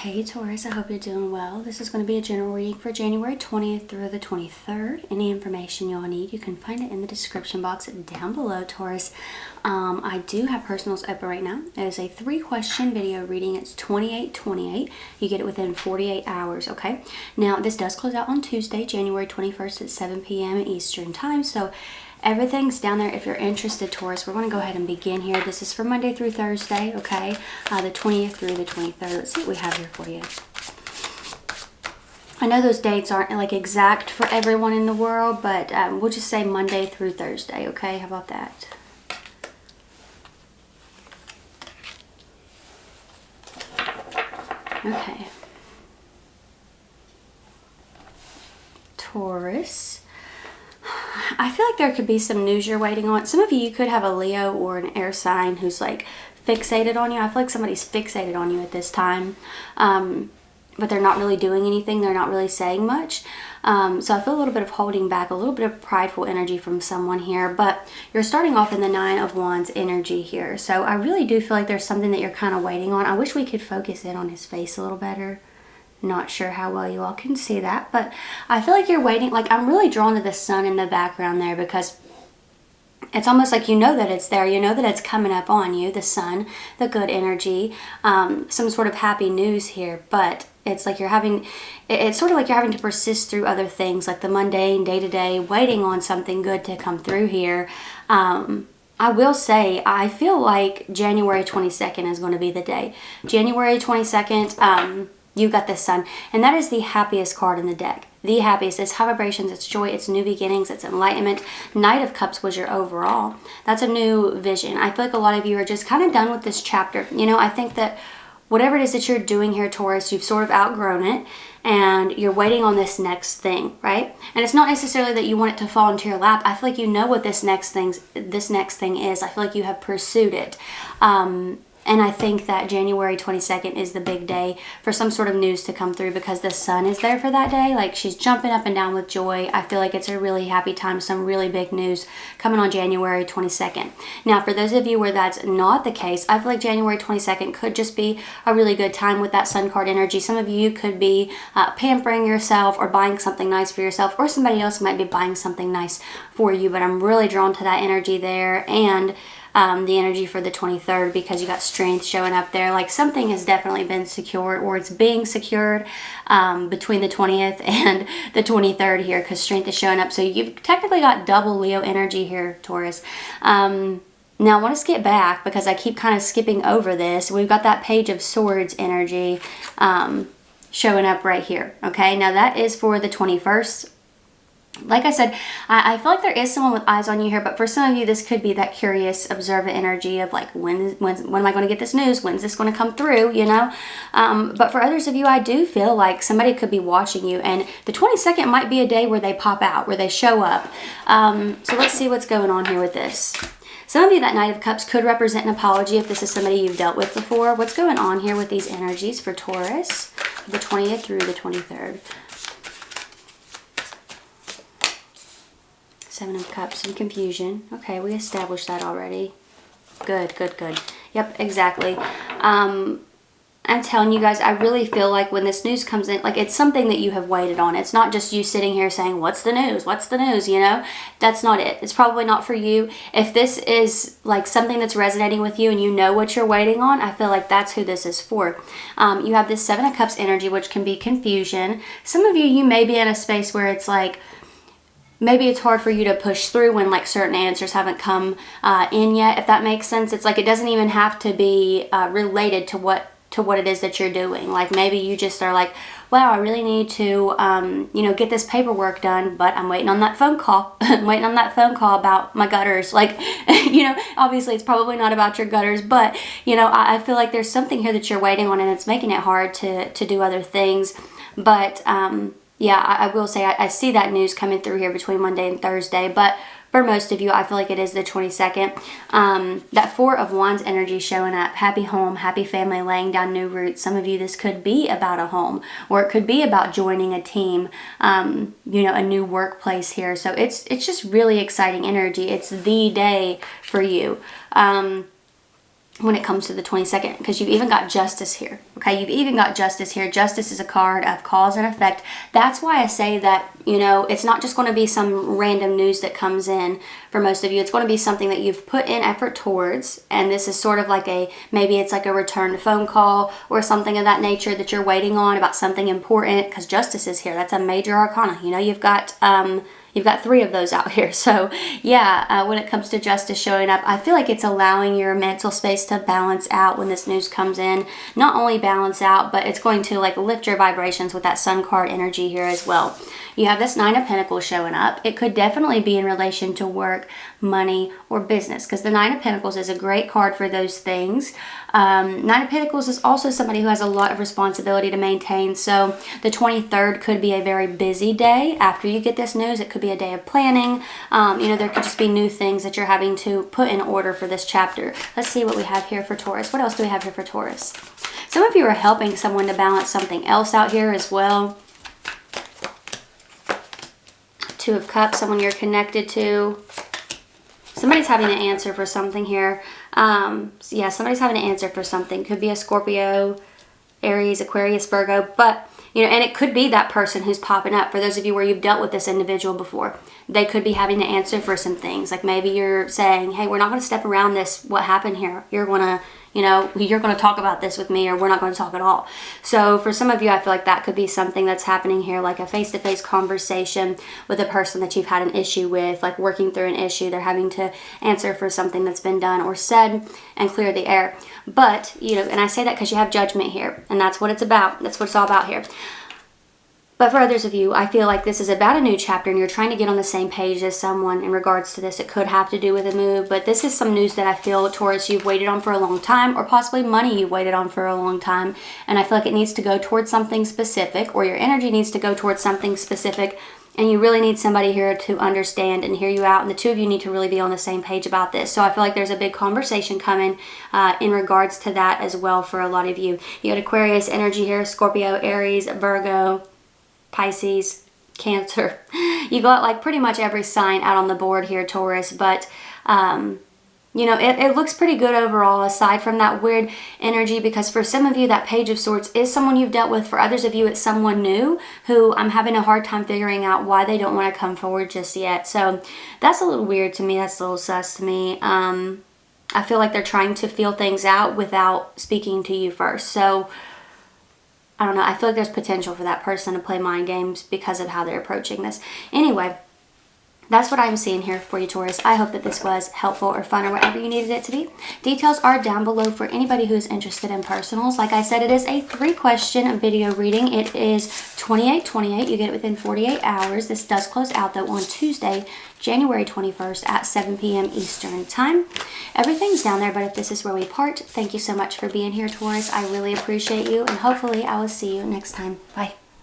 Hey Taurus, I hope you're doing well. This is going to be a general reading for January 20th through the 23rd. Any information you'll need, you can find it in the description box down below, Taurus. I do have personals open right now. It is a 3-question video reading. It's 2828. You get it within 48 hours, okay? Now, this does close out on Tuesday, January 21st at 7 p.m. Eastern Time, so everything's down there if you're interested, Taurus. We're going to go ahead and begin here. This is for Monday through Thursday, okay? The 20th through the 23rd. Let's see what we have here for you. I know those dates aren't like exact for everyone in the world, but we'll just say Monday through Thursday, okay? How about that? Okay. Taurus. I feel like there could be some news you're waiting on. Some of you could have a Leo or an air sign who's like fixated on you. I feel like somebody's fixated on you at this time. But they're not really doing anything. They're not really saying much. So I feel a little bit of holding back, a little bit of prideful energy from someone here. But you're starting off in the 9 of Wands energy here. So I really do feel like there's something that you're kind of waiting on. I wish we could focus in on his face a little better. Not sure how well you all can see that, but I feel like you're waiting. Like, I'm really drawn to the sun in the background there because it's almost like you know that it's there. You know that it's coming up on you, the sun, the good energy, some sort of happy news here. But it's like it's sort of like you're having to persist through other things, like the mundane, day-to-day, waiting on something good to come through here. I will say, I feel like January 22nd is going to be the day. January 22nd, you got the sun, and that is the happiest card in the deck. The happiest. It's high vibrations, it's joy, it's new beginnings, it's enlightenment. Knight of Cups was your overall. That's a new vision. I feel like a lot of you are just kind of done with this chapter. You know, I think that whatever it is that you're doing here, Taurus, you've sort of outgrown it, and you're waiting on this next thing, right? And it's not necessarily that you want it to fall into your lap. I feel like you know what this next thing is. I feel like you have pursued it. And I think that January 22nd is the big day for some sort of news to come through because the sun is there for that day. Like, she's jumping up and down with joy. I feel like it's a really happy time. Some really big news coming on January 22nd. Now, for those of you where that's not the case, I feel like January 22nd could just be a really good time with that sun card energy. Some of you could be pampering yourself or buying something nice for yourself, or somebody else might be buying something nice for you. But I'm really drawn to that energy there, and the energy for the 23rd, because you got strength showing up there. Like, something has definitely been secured, or it's being secured between the 20th and the 23rd here, because strength is showing up. So you've technically got double Leo energy here, Taurus. Now I want to skip back because I keep kind of skipping over this. We've got that Page of Swords energy showing up right here. Okay, now that is for the 21st. Like I said, I feel like there is someone with eyes on you here, but for some of you, this could be that curious, observant energy of like, when am I going to get this news? When's this going to come through, you know? But for others of you, I do feel like somebody could be watching you, and the 22nd might be a day where they pop out, where they show up. So let's see what's going on here with this. Some of you, that Knight of Cups could represent an apology if this is somebody you've dealt with before. What's going on here with these energies for Taurus, the 20th through the 23rd? 7 of Cups and confusion. Okay, we established that already. Good, good, good. Yep, exactly. I'm telling you guys, I really feel like when this news comes in, like, it's something that you have waited on. It's not just you sitting here saying, what's the news? What's the news? You know, that's not it. It's probably not for you. If this is like something that's resonating with you and you know what you're waiting on, I feel like that's who this is for. You have this 7 of Cups energy, which can be confusion. Some of you may be in a space where it's like, maybe it's hard for you to push through when like certain answers haven't come in yet, if that makes sense. It's like, it doesn't even have to be related to what it is that you're doing. Like, maybe you just are like, wow, I really need to, you know, get this paperwork done, but I'm waiting on that phone call. I'm waiting on that phone call about my gutters. Like, you know, obviously it's probably not about your gutters, but, you know, I feel like there's something here that you're waiting on, and it's making it hard to do other things. But, yeah, I will say I see that news coming through here between Monday and Thursday, but for most of you, I feel like it is the 22nd. That 4 of Wands energy showing up. Happy home, happy family, laying down new roots. Some of you, this could be about a home, or it could be about joining a team, you know, a new workplace here. So it's just really exciting energy. It's the day for you. when it comes to the 22nd, because you've even got justice here, Okay, you've even got justice here. Justice is a card of cause and effect. That's why I say that, you know, it's not just going to be some random news that comes in for most of you. It's going to be something that you've put in effort towards. And this is sort of like maybe it's like a returned phone call or something of that nature that you're waiting on about something important, because justice is here. That's a major arcana. You know, you've got 3 of those out here. So yeah, when it comes to justice showing up, I feel like it's allowing your mental space to balance out when this news comes in. Not only balance out, but it's going to like lift your vibrations with that Sun card energy here as well. You have this 9 of Pentacles showing up. It could definitely be in relation to work, money, or business, because the 9 of Pentacles is a great card for those things. 9 of Pentacles is also somebody who has a lot of responsibility to maintain. So the 23rd could be a very busy day after you get this news. It could be a day of planning. You know, there could just be new things that you're having to put in order for this chapter. Let's see what we have here for Taurus. What else do we have here for Taurus? Some of you are helping someone to balance something else out here as well. 2 of Cups, someone you're connected to. Somebody's having an answer for something here. Yeah, somebody's having an answer for something. Could be a Scorpio, Aries, Aquarius, Virgo, but you know, and it could be that person who's popping up. For those of you where you've dealt with this individual before, they could be having to answer for some things. Like maybe you're saying, hey, we're not going to step around this. What happened here? You're going to, you know, you're going to talk about this with me, or we're not going to talk at all. So for some of you, I feel like that could be something that's happening here, like a face-to-face conversation with a person that you've had an issue with, like working through an issue. They're having to answer for something that's been done or said and clear the air. But, you know, and I say that because you have Judgment here, and that's what it's about. That's what it's all about here. But for others of you, I feel like this is about a new chapter and you're trying to get on the same page as someone in regards to this. It could have to do with a move, but this is some news that I feel, Taurus, you've waited on for a long time, or possibly money you've waited on for a long time. And I feel like it needs to go towards something specific, or your energy needs to go towards something specific. And you really need somebody here to understand and hear you out. And the 2 of you need to really be on the same page about this. So I feel like there's a big conversation coming in regards to that as well for a lot of you. You had Aquarius energy here, Scorpio, Aries, Virgo, Pisces, Cancer. You got like pretty much every sign out on the board here, Taurus. But, you know, it looks pretty good overall, aside from that weird energy, because for some of you, that Page of Swords is someone you've dealt with. For others of you, it's someone new who I'm having a hard time figuring out why they don't want to come forward just yet. So that's a little weird to me. That's a little sus to me. I feel like they're trying to feel things out without speaking to you first. So I don't know. I feel like there's potential for that person to play mind games because of how they're approaching this. Anyway, that's what I'm seeing here for you, Taurus. I hope that this was helpful or fun or whatever you needed it to be. Details are down below for anybody who's interested in personals. Like I said, it is a 3-question video reading. It is $28.28. You get it within 48 hours. This does close out, though, on Tuesday, January 21st at 7 p.m. Eastern Time. Everything's down there, but if this is where we part, thank you so much for being here, Taurus. I really appreciate you, and hopefully I will see you next time. Bye.